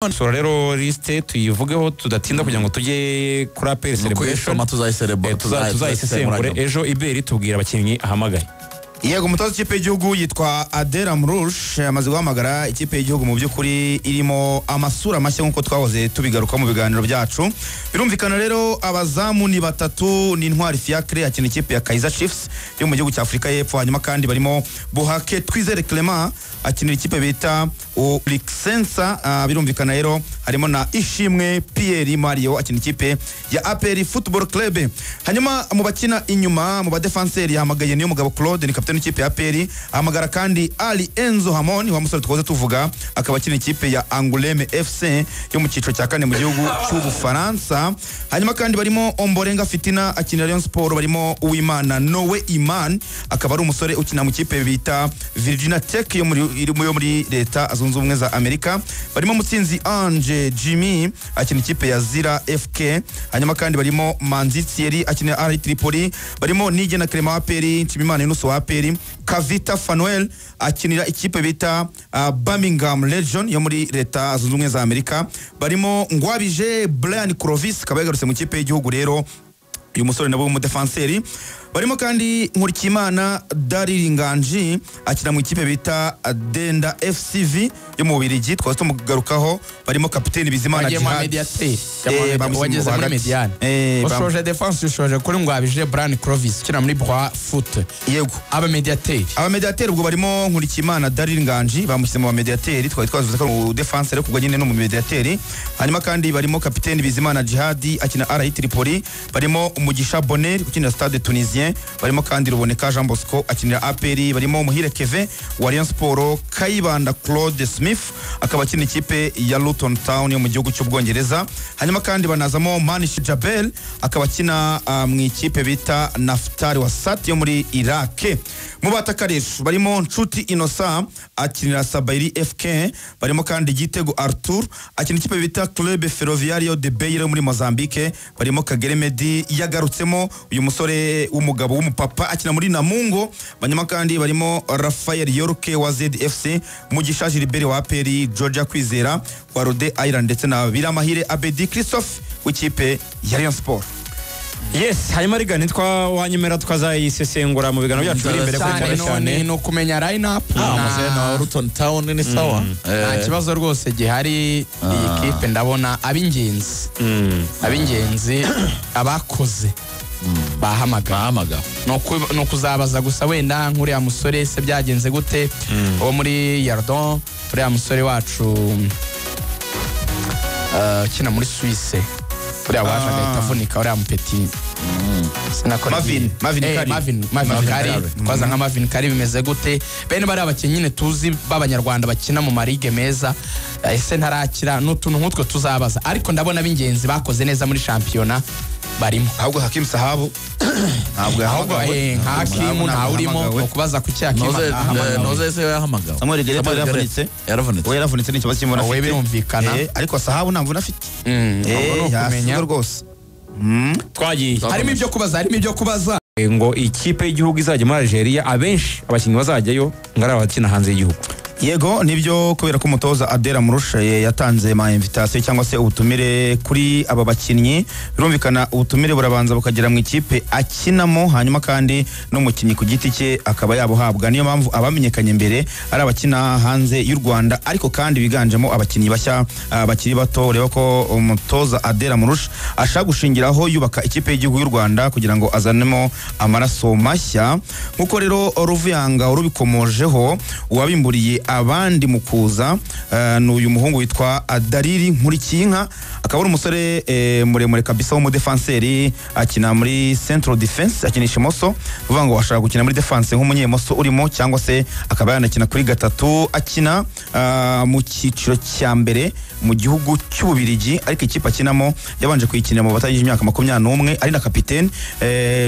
So rero liste tuyivugeho tudatinda kugira ngo tujye kuri APR celebration tuzayisesengure ejo iberi tubwira abakinnyi ahamagaye. Yego umutoza ikipe y'igihugu yitwa Adela Mrouche amaze guhamagara ikipe y'igihugu mu by'ukuri irimo amasura mashya nkuko twahoze tubigaruka mu biganiro byacu. Birumvikana rero abazamu ni batatu, ni Ntwari Fiacre akina ikipe ya Kaizer Chiefs yo mu gihugu cya Afrika y'Epfo, hanyuma kandi barimo Buhake Twizere Clement akinira ikipe bita Lixensa. Birumvikana rero harimo na Ishimwe Pierre Mario akina ikipe ya APR Football Club. Hanyuma mu bakina inyuma mu badefenseur yahamagaye niyo mugabo Claude ni kapiteni ikipe ya APR, ahamagara kandi Ali Enzo Hamon wa musore twaze tuvuga akaba akina ikipe ya Angoulême FC yo mu ciciro cya kane mu gihugu cy'Ubufaransa. Hanyuma kandi barimo Omborenga Fitina akina Rayon Sport, barimo Uwimana Noe Iman akaba ari umusore ukina mu kipe bita Virginia Tech yo muri leta azunze ubumwe za Amerika. Barimo Mutsinzi Ange Jimmy akina ikipe ya Zira FK. Hanyuma kandi barimo Manzi Thierry akina RI Tripoli, barimo Nige na Clement APR, Nshimimana Yunus wa APR, Kavita Fanuel akinira ikipe bita Birmingham Legion yo muri leta azunze ubumwe za Amerika. Barimo Ngwabije Brian Clovis akaba yagarutse mu kipe y'igihugu rero uyu musore nabo mu defenseur. Barimo kandi Nkurikiyimana Dariri Nganji akina mu ikipe bita Denda FCV yo mu Bubiligi twazo tumugarukaho. Barimo kapiteni Bizimana Jihad wageze muri Mediane ushoje defense ushoje kuri Ngwabije Brian Clovis kina muri Bwa Foot. Yego aba mediateur ubwo barimo Nkurikiyimana Dariri Nganji bamushyize mu mediateur twavuze ko mu defense rero kugwa nyine no mu mediateur. Hanyuma kandi barimo kapiteni Bizimana Jihad akina RI Tripoli, barimo Umugisha Bonner ukina Stade Tunisien, barimo kandi Ruboneka Jean Bosco akinira APR, barimo Muhire Kevin wa Rayon Sport, Kayibanda Claude Smith akaba akina ikipe ya Luton Town yo mu gihugu cy'Ubwongereza. Hanyuma kandi banazamo Manish Jabel akaba akina mu ikipe bita Naftali Wasat yo muri Iraq. Mu batakarisho barimo Nshuti Innocent akinira Sabairi FK, barimo kandi Gitego Arthur akina ikipe bita Club Ferroviario de Beira muri Mozambique, barimo Kagere Medi yagarutsemo uyu musore w'umugabo w'umupapa akina muri Namungo. Banyuma kandi barimo Rafael Yorke wa ZFC, Mugisha Gilbert wa APR, Georgia Kwizera wa Rode Island ndetse na Biramahire Abedi Christophe w'ikipe ya Rayon Sport. Yes, hanyuma rigana nitwa wanyemera tukazayisesengura mu biganiro byacu biri imbere cyane no kumenya line up na Luton Town ni sawa. Nta kibazo rwose gihari. Iyi kipe ndabona abingenzi abakoze bahamagara no kuzabaza gusa wenda nk'uriya musore se byagenze gute wo muri Yardon, uriya musore wacu kina muri Suisse uriya waje agahita avunika uriya mupeti Mavin Kari twaza nka Mavin Kari bimeze gute. Bene bari abakinnyi nyine tuzi b'abanyarwanda bakina mu marige meza ese ntarakira n'utuntu nk'utwo tuzabaza, ariko ndabona b'ingenzi bakoze neza muri shampiyona barimo. Ahubwo Hakim Sahabu ahubwo Hakim nta urimo ukubaza ku cyaki noze se yahamagawe. Samuel Gereto yaravunitse n'ikibazo cy'imvune afite. Birumvikana ariko Sahabu nta mvune afite. Kumenya rwose twagiye harimo ibyo kubaza ngo ikipe y'igihugu izajya muri Algeria, abenshi abakinnyi bazajyayo ngara abakina hanze y'igihugu. Yego nibyo kubera ko umutoza Adela Mrouche yatanze ma invitation cyangwa se ubutumire kuri aba bakinnyi. Birumvikana ubutumire burabanza bukagera mu ikipe akinamo, hanyuma kandi no mukinnyi ku giti cye akaba yabuhabwa. Niyo mpamvu abamenyekanye mbere ari abakina hanze y'u Rwanda, ariko kandi biganjemo abakinnyi bashya bakiri bato. Ureba ko umutoza Adela Mrouche ashaka gushingiraho yubaka ikipe y'igihugu y'u Rwanda kugira ngo azanemo amaraso mashya. Nkuko rero Ruvuyanga urubikomojeho uwabimburiye abandi mu kuza n'uyu muhungu witwa Dariri Nkurikiyinka, akaba ari umusore muremure kabisa wo mu defenseur akina muri Central Defense, akinisha imoso uvuga ngo washaka gukina muri defense nk'umunyemoso urimo, cyangwa se akaba yanakina kuri gatatu akina mu cyiciro cya mbere mu gihugu cy'Ububiligi, ariko ikipe akinamo yabanje kuyikinira mu batagije imyaka 21 ari na kapiteni.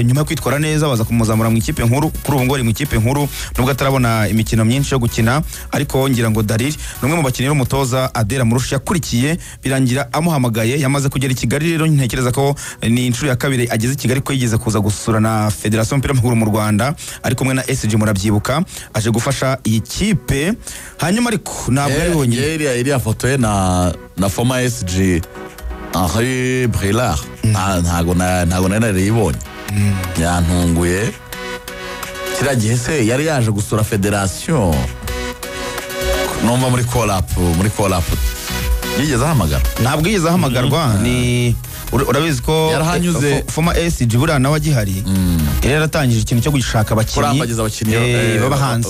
Nyuma yo kwitwara neza baza kumuzamura mu ikipe nkuru, kuri ubu ngo ari mu ikipe nkuru nubwo atarabona imikino myinshi yo gukina. ariko ngira ngo Daril numwe mu bakinnyi b'umutoza Adera Murushi yakurikiye birangira amuhamagaye yamaze kugera i Kigali rero ntekereza ko ni inshuro ya kabiri ageze i Kigali ko yigeze kuza gusura na Federation y'umupira w'amaguru mu Rwanda ari kumwe na SG murabyibuka aje gufasha iyi kipe hanyuma ariko ntabwo ari bonyine iriya foto ye na former SG Henri Brillard ntago nari yibonye yantunguye kiriya gihe se yari yaje gusura Federation numva muri call up yigeze ahamagara ntabwo yigeze ahamagarwa ni urabizi ko former SG buriya nawe agihari yari yaratangije ikintu cyo gushaka abakinnyi b'abahanzi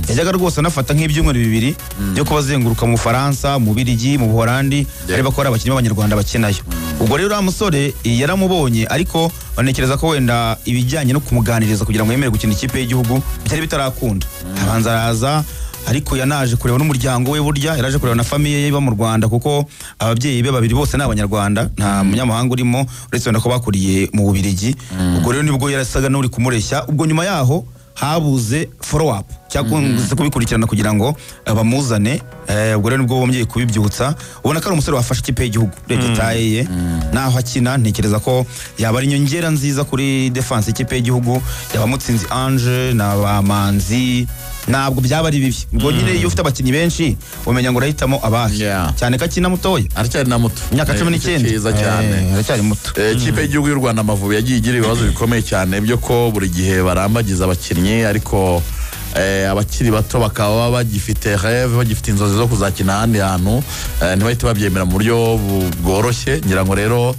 yajyaga rwose anafata nk'ibyumweru bibiri byo kubazenguruka mu Bufaransa mu Birigi mu Buholandi areba ko ari abakinnyi b'abanyarwanda bakinayo ubwo rero umusore yaramubonye ariko banekereza ko wenda ibijyanye no kumuganiriza kugira ngo yemere gukina ikipe y'igihugu byari bitarakunda abanza araza ariko yanaje kureba n'umuryango we burya yaraje kureba na famille ye mu Rwanda kuko ababyeyi be babiri bose n'abanyarwanda nta munyamahanga urimo uretse wenda ko bakuriye mu Bubiligi ubwo rero nibwo yarasaga n'uri kumureshya ubwo nyuma yaho habuze follow up cyangwa kubikurikirana kugira ngo bamuzane ubwo rero nibwo bongeye kubibyutsa ubona ko ari umusore wafashe ikipe y'igihugu detaye ye naho akina ntekereza ko yaba ari inyongera nziza kuri defense ikipe y'igihugu yaba Mutsinzi Ange na Bamanzi ntabwo byaba ari bibi ubwo nyine iyo ufite abakinnyi benshi umenya ngo urahitamo abahe cyane ko akina mutoya aracyari na muto imyaka 19 aracyari muto ikipe y'igihugu y'u Rwanda Amavubi yagiye igira ibibazo bikomeye cyane byo ko buri gihe barambagiza abakinnyi ariko abakiri bato bakaba bagifite rêve bagifite inzozi zo kuzakina ahandi hantu ntibahite babyemera mu buryo bworoshye ngira ngo rero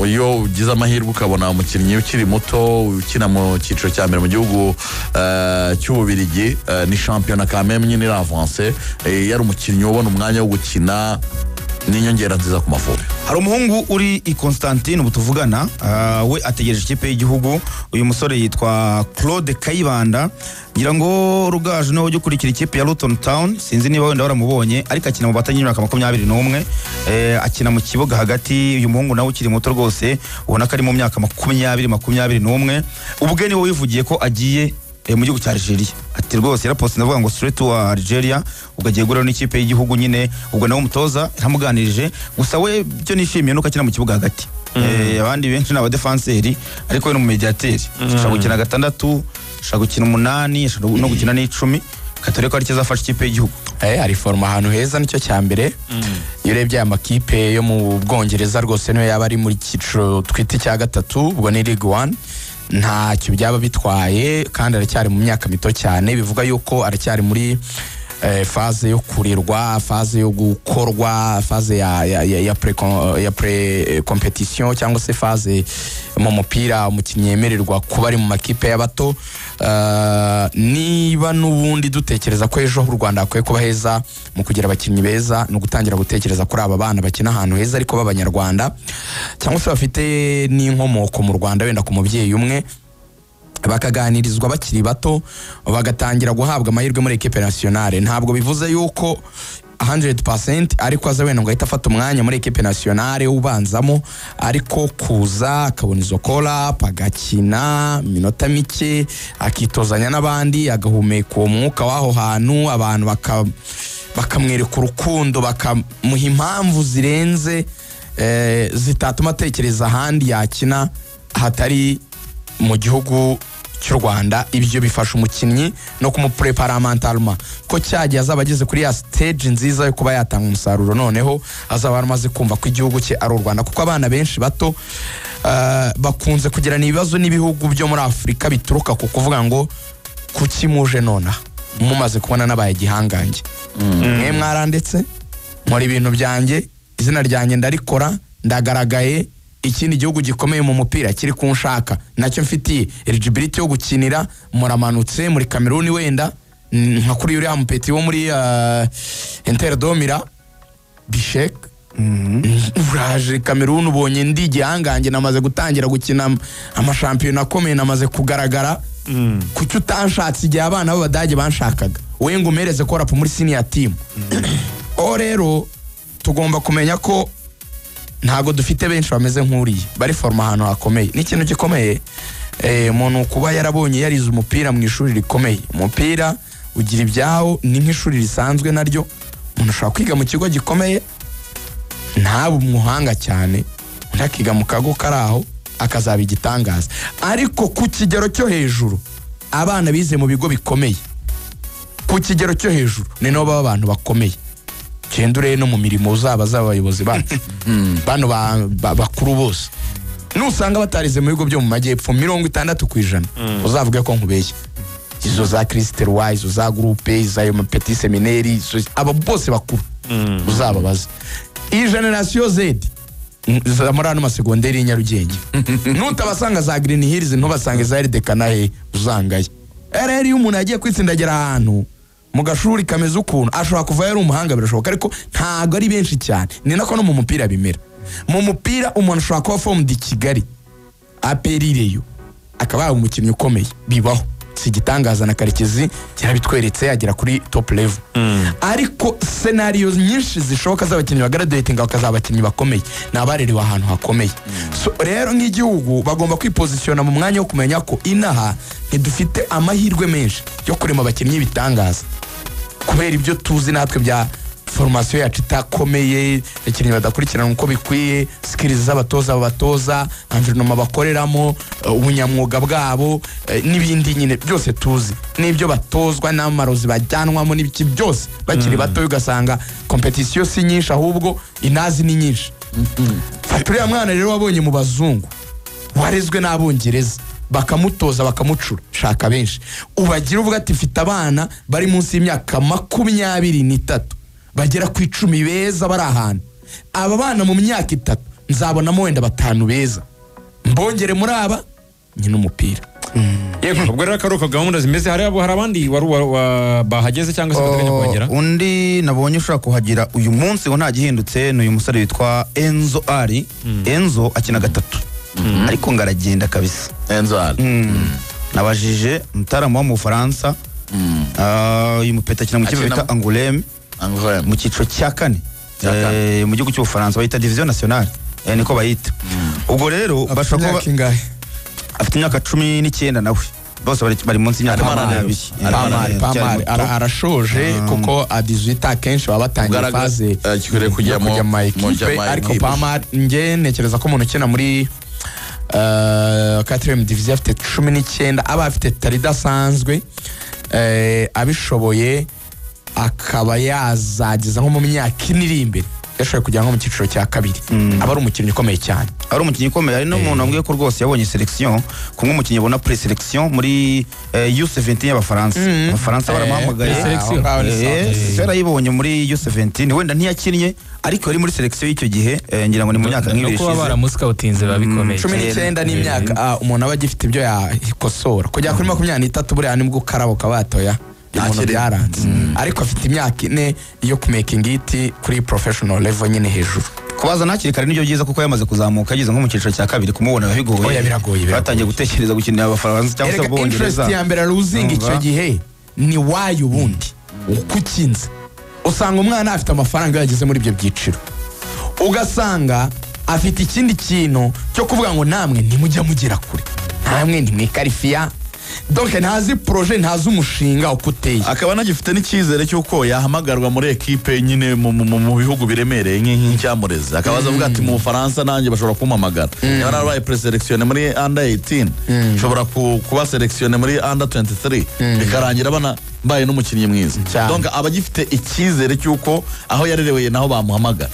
iyo ugize amahirwe ukabona umukinnyi ukiri muto ukina mu cyiciro cya mbere mu gihugu cy'Ububiligi ni champion quand même nyine avance yari umukinnyi ubona umwanya wo gukina n'inyongera nziza ku Mavubi hari umuhungu uri i Constantine ubu tuvugana we ategereje ikipe y'igihugu uyu musore yitwa Claude Kayibanda ngira ngo Rugaju nawe ujye ukurikira ikipe ya Luton Town sinzi niba wenda waramubonye ariko akina mu batanye y'imyaka 21 akina mu kibuga hagati uyu muhungu nawe ukiri muto rwose ubona ko ari mu myaka 21 ubwe niwe wivugiye ko agiye mu gihugu cya Algeria ati rwose yaraposte ndavuga ngo straight to Algeria ugagiye gurana n'ikipe y'igihugu nyine ubwo nawe umutoza yamuganirije gusa we byo nishimiye nuko akina mu kibuga hagati abandi benshi n'aba defenseurs ariko we no mu mediateur ashaka gukina 6 ashaka gukina 8 ashaka no gukina n'10 katore ko ari cyazafasha ikipe y'igihugu ari forma ahantu heza nicyo cyambere iyo urebye amakipe yo mu Bwongereza rwose niyo yaba ari muri cyiciro twite cya gatatu ubwo ni League 1 ntacyo byaba bitwaye kandi aracyari mu myaka mito cyane bivuga yuko aracyari muri phase yo kurirwa phase yo gukorwa phase ya pre competition cyangwa se phase mu mupira umukinnyi yemererwa kuba ari mu makipe y'abato niba n'ubundi dutekereza ko ejo h'u Rwanda akwiye kuba heza mu kugira abakinnyi beza no gutangira gutekereza kuri aba bana bakina ahantu heza ariko b'abanyarwanda cyangwa se bafite n'inkomoko mu Rwanda wenda ku mubyeyi umwe bakaganirizwa bakiri bato bagatangira guhabwa amahirwe muri equipe nationale ntabwo bivuze yuko 100% ariko aza wenda ngo ahita afata umwanya muri equipe nationale ubanzamo ariko kuza akabona izo call up agakina minota mike akitozanya n'abandi agahumeka uwo mwuka w'aho hantu abantu bakamwereka urukundo bakamuha impamvu zirenze zitatuma atekereza ahandi yakina hatari mu gihugu cy'u Rwanda ibyo bifasha umukinnyi no kumuprepara mentalement ko cyagiye azaba ageze kuri ya stage nziza yo kuba yatanga umusaruro noneho azaba amaze kumva ko igihugu cye ari u Rwanda kuko abana benshi bato bakunze kugirana ibibazo n'ibihugu byo muri Afurika bituruka ku kuvuga ngo kuki muje nona mumaze kubona nabaye gihangange mwe mwarandetse muri ibintu byanjye izina ryanjye ndarikora ndagaragaye ikindi gihugu gikomeye mu mupira kiri kunshaka nacyo mfitiye eligibility yo gukinira muramanutse muri Cameroon wenda nka kuri uriya mupeti wo muri Inter Domira Bishek uraje Cameroon ubonye ndi gihangange namaze gutangira gukina amashampiyona akomeye namaze kugaragara kuki utanshatse igihe abana b'Abadage banshakaga we ngo umereze ko rap muri senior team rero tugomba kumenya ko ntago dufite benshi bameze nk'uriye bari forma ahantu hakomeye n'ikintu gikomeye umuntu kuba yarabonye yarize umupira mu ishuri rikomeye umupira ugira ibyawo ni nk'ishuri risanzwe naryo umuntu ashobora kwiga mu kigo gikomeye ntabe umuhanga cyane undi akiga mu kago kari aho akazaba igitangaza ariko ku kigero cyo hejuru abana bize mu bigo bikomeye ku kigero cyo hejuru ni nabo baba abantu bakomeye genda urebe no mu mirimo uzaba z'abayobozi bacu bano bakuru bose nusanga batarize mu bigo byo mu majyepfo 60% uzavuge ko nkubeshye izo za Christel Wise izo za groupe izo petit seminaire aba bose bakuru uzababaza iyi generation Z zamara no masegonderi Nyarugenge nutabasanga za Green Hills ntubasanga za Rdekanahe uzangaye rero umuntu yagiye kwitsindagera ahantu mu gashuri kameze ukuntu ashobora kuva yari umuhanga birashoboka ariko ntago ari benshi cyane ni nako no mu mupira bimera mu mupira umuntu ashobora kuba formed Kigali aperireyo akaba umukinnyi ukomeye bibaho si gitangaza na Karekezi cyabitweretse agera kuri top level ariko scenarios nyinshi zishoboka z'abakinnyi ba graduating bakazabakinnyi bakomeye nabarerewe ahantu hakomeye so rero nk'igihugu bagomba kwipositiona mu mwanya wo kumenya ko inaha ntidufite amahirwe menshi yo kurema abakinnyi bitangaza kubera ibyo tuzi natwe bya formation yacu itakomeye ikintu badakurikirana uko bikwiye skills z'abatoza babatoza environment bakoreramo ubunyamwuga bwabo n'ibindi nyine byose tuzi n'ibyo batozwa n'amarozi bajyanwamo n'ibiki byose bakiri bato ugasanga competition si nyinshi ahubwo inazi ni nyinshi faturiya mwana rero wabonye mu bazungu warezwe n'abongereza bakamutoza bakamucura shaka benshi ubagira uvuga ati mfite abana bari munsi y'imyaka 23 bagera ku 10 beza bari ahantu aba bana mu myaka 3 nzabonamo wenda 5 beza mbongere muri aba nyine umupira yego ubwo rero akaruka gahunda zimeze hari abandi bahageze cyangwa se bateganya kuhagera undi nabonye ushaka kuhagira uyu munsi ngo nta gihindutse n'uyu musore witwa Enzo Ari Enzo akina gatatu ariko ngaragenda kabisa Enzo Ari nabajije mutaramu wo mu Faransa uyu mupeta akina mu kipe bita Angoulême mu cyiciro cya 4 mu gihugu cy'Ubufaransa bayita division nationale niko bayita ubwo rero bashaka afite imyaka 19 nawe bose bari munsi y'imyaka 20 arashoje kuko a 18 akenshi baba batangiye faze kikwiriye kujya mu equipe ariko Pamar nge nekereza ko umuntu ukina muri 4e division afite 19 aba afite taridasanzwe abishoboye akaba yazageza nko mu myaka iri imbere yashoboye kujya nko mu cyiciro cya 2 aba ari umukinnyi ukomeye cyane ari umukinnyi ukomeye ari no umuntu ambwiye ko rwose yabonye selection kumwe umukinnyi abona pre-selection muri U17 y'Abafaransa Abafaransa baramuhamagaye sera yibonye muri U17 wenda ntiyakinnye ariko yari muri selection y'icyo gihe ngira ngo ni mu myaka nk'ibiri ishize kuba baramusika utinze babikomeye 19 n'imyaka umuntu aba agifite ibyo yakosora kujya kuri 23 buriya nibwo karabo kabatoya umuntu byaranze ariko afite imyaka 4 yo kumaking it kuri professional level nyine hejuru kubaza nakiri kare nibyo byiza kuko yamaze kuzamuka ageze nko mu cyiciro cya 2 kumubona bigoye batangiye gutekereza gukinira Abafaransa cyangwa se Abongereza interest ya mbere losing icyo gihe ni wayo ubundi ukukinze usanga umwana afite amafaranga yageze muri ibyo byiciro ugasanga afite ikindi kintu cyo kuvuga ngo namwe ntimujya mugera kure namwe ntimwikarifiya donc ntazi projet ntazi umushinga ukuteye akaba nagifite n'icyizere cy'uko yahamagarwa muri equipe nyine mu bihugu biremereye nk'icyamureze akabaza avuga ati mu Bufaransa nanjye bashobora kumpamagara yarabaye pre-selection muri under 18 nshobora kuba selection muri under 23 bikarangira bana mbaye n'umukinnyi mwiza donc abagifite icyizere cy'uko aho yarerewe naho bamuhamagara